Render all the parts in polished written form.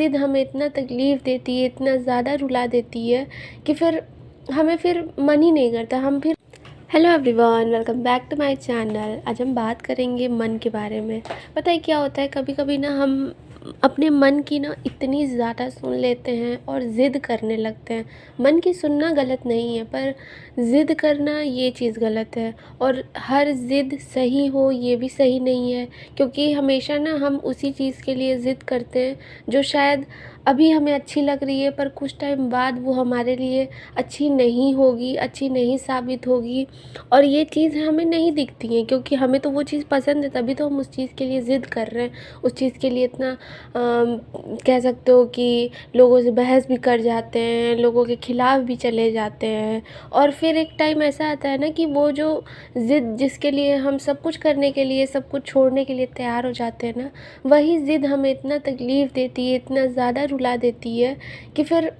ज़िद हमें इतना तकलीफ़ देती है, इतना ज़्यादा रुला देती है कि फिर हमें फिर मन ही नहीं करता। हम फिर hello everyone, welcome back to my channel. आज हम बात करेंगे मन के बारे में। पता है क्या होता है, कभी कभी ना हम अपने मन की ना इतनी ज़्यादा सुन लेते हैं और ज़िद करने लगते हैं। मन की सुनना गलत नहीं है, पर ज़िद करना ये चीज़ गलत है। और हर ज़िद सही हो ये भी सही नहीं है, क्योंकि हमेशा ना हम उसी चीज़ के लिए ज़िद करते हैं जो शायद अभी हमें अच्छी लग रही है, पर कुछ टाइम बाद वो हमारे लिए अच्छी नहीं होगी, अच्छी नहीं साबित होगी। और ये चीज़ हमें नहीं दिखती है, क्योंकि हमें तो वो चीज़ पसंद है, तभी तो हम उस चीज़ के लिए ज़िद कर रहे हैं। उस चीज़ के लिए इतना कह सकते हो कि लोगों से बहस भी कर जाते हैं, लोगों के खिलाफ़ भी चले जाते हैं। और फिर एक टाइम ऐसा आता है ना कि वो जो ज़िद जिसके लिए हम सब कुछ करने के लिए, सब कुछ छोड़ने के लिए तैयार हो जाते हैं ना, वही ज़िद हमें इतना तकलीफ़ देती है, इतना ज़्यादा रुला देती है कि फिर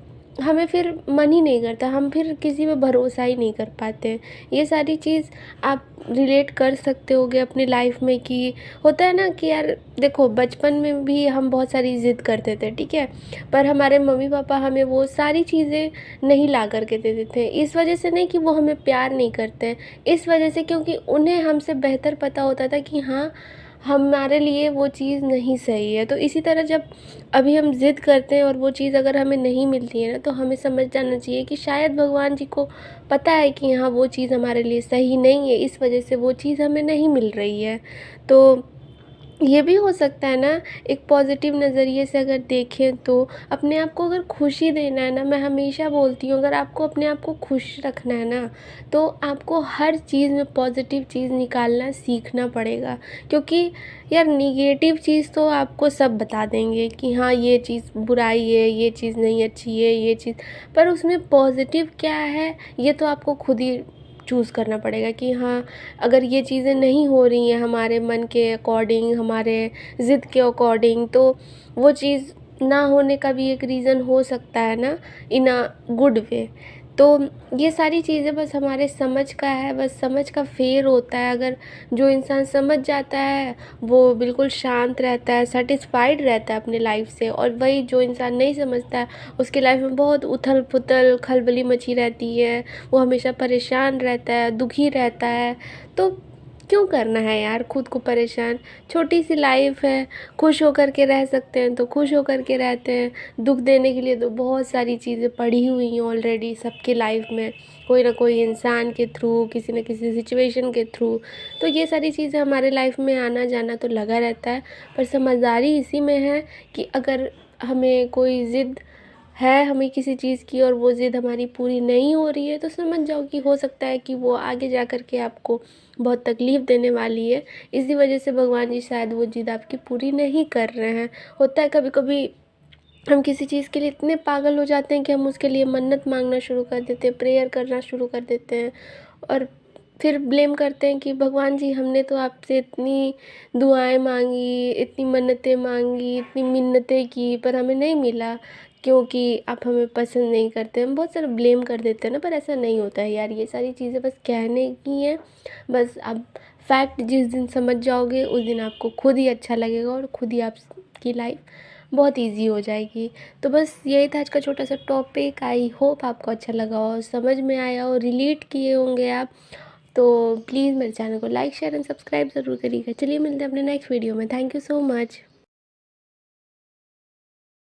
हमें फिर मन ही नहीं करता। हम फिर किसी पे भरोसा ही नहीं कर पाते हैं। ये सारी चीज़ आप रिलेट कर सकते होगे अपनी लाइफ में कि होता है ना कि यार देखो, बचपन में भी हम बहुत सारी ज़िद करते थे, ठीक है, पर हमारे मम्मी पापा हमें वो सारी चीज़ें नहीं ला कर के देते थे। इस वजह से नहीं कि वो हमें प्यार नहीं करते हैं, इस वजह से क्योंकि उन्हें हमसे बेहतर पता होता था कि हाँ, हमारे लिए वो चीज़ नहीं सही है। तो इसी तरह जब अभी हम ज़िद करते हैं और वो चीज़ अगर हमें नहीं मिलती है ना, तो हमें समझ जाना चाहिए कि शायद भगवान जी को पता है कि हाँ, वो चीज़ हमारे लिए सही नहीं है, इस वजह से वो चीज़ हमें नहीं मिल रही है। तो ये भी हो सकता है ना, एक पॉज़िटिव नज़रिए से अगर देखें तो अपने आप को अगर खुशी देना है ना, मैं हमेशा बोलती हूँ, अगर आपको अपने आप को खुश रखना है ना, तो आपको हर चीज़ में पॉज़िटिव चीज़ निकालना सीखना पड़ेगा। क्योंकि यार नेगेटिव चीज़ तो आपको सब बता देंगे कि हाँ, ये चीज़ बुराई है, ये चीज़ नहीं अच्छी है, ये चीज़, पर उसमें पॉज़िटिव क्या है ये तो आपको खुद ही चूज़ करना पड़ेगा कि हाँ, अगर ये चीज़ें नहीं हो रही हैं हमारे मन के अकॉर्डिंग, हमारे ज़िद के अकॉर्डिंग, तो वो चीज़ ना होने का भी एक रीज़न हो सकता है ना, इन अ गुड वे। तो ये सारी चीज़ें बस हमारे समझ का है, बस समझ का फेर होता है। अगर जो इंसान समझ जाता है वो बिल्कुल शांत रहता है, सेटिस्फाइड रहता है अपने लाइफ से, और वही जो इंसान नहीं समझता है उसकी लाइफ में बहुत उथल पुथल खलबली मची रहती है, वो हमेशा परेशान रहता है, दुखी रहता है। तो क्यों करना है यार खुद को परेशान? छोटी सी लाइफ है, खुश होकर के रह सकते हैं तो खुश होकर के रहते हैं। दुख देने के लिए तो बहुत सारी चीज़ें पड़ी हुई हैं ऑलरेडी सबकी लाइफ में, कोई ना कोई इंसान के थ्रू, किसी न किसी सिचुएशन के थ्रू। तो ये सारी चीज़ें हमारे लाइफ में आना जाना तो लगा रहता है, पर समझदारी इसी में है कि अगर हमें कोई ज़िद है हमें किसी चीज़ की और वो ज़िद हमारी पूरी नहीं हो रही है, तो समझ जाओ कि हो सकता है कि वो आगे जा कर के आपको बहुत तकलीफ़ देने वाली है। इसी वजह से भगवान जी शायद वो ज़िद आपकी पूरी नहीं कर रहे हैं। होता है कभी कभी हम किसी चीज़ के लिए इतने पागल हो जाते हैं कि हम उसके लिए मन्नत मांगना शुरू कर देते हैं, प्रेयर करना शुरू कर देते हैं, और फिर ब्लेम करते हैं कि भगवान जी, हमने तो आपसे इतनी दुआएं मांगी, इतनी मन्नतें मांगी, इतनी मिन्नतें की, पर हमें नहीं मिला, क्योंकि आप हमें पसंद नहीं करते। हम बहुत सारा ब्लेम कर देते हैं ना, पर ऐसा नहीं होता है यार। ये सारी चीज़ें बस कहने की हैं। बस आप फैक्ट जिस दिन समझ जाओगे उस दिन आपको खुद ही अच्छा लगेगा और खुद ही आपकी लाइफ बहुत इजी हो जाएगी। तो बस यही था आज का छोटा सा टॉपिक। आई होप आपको अच्छा लगा हो, समझ में आया हो, रिलेट किए होंगे आप। तो प्लीज़ मेरे चैनल को लाइक शेयर एंड सब्सक्राइब ज़रूर करिएगा। चलिए मिलते हैं अपने नेक्स्ट वीडियो में। Thank you so much.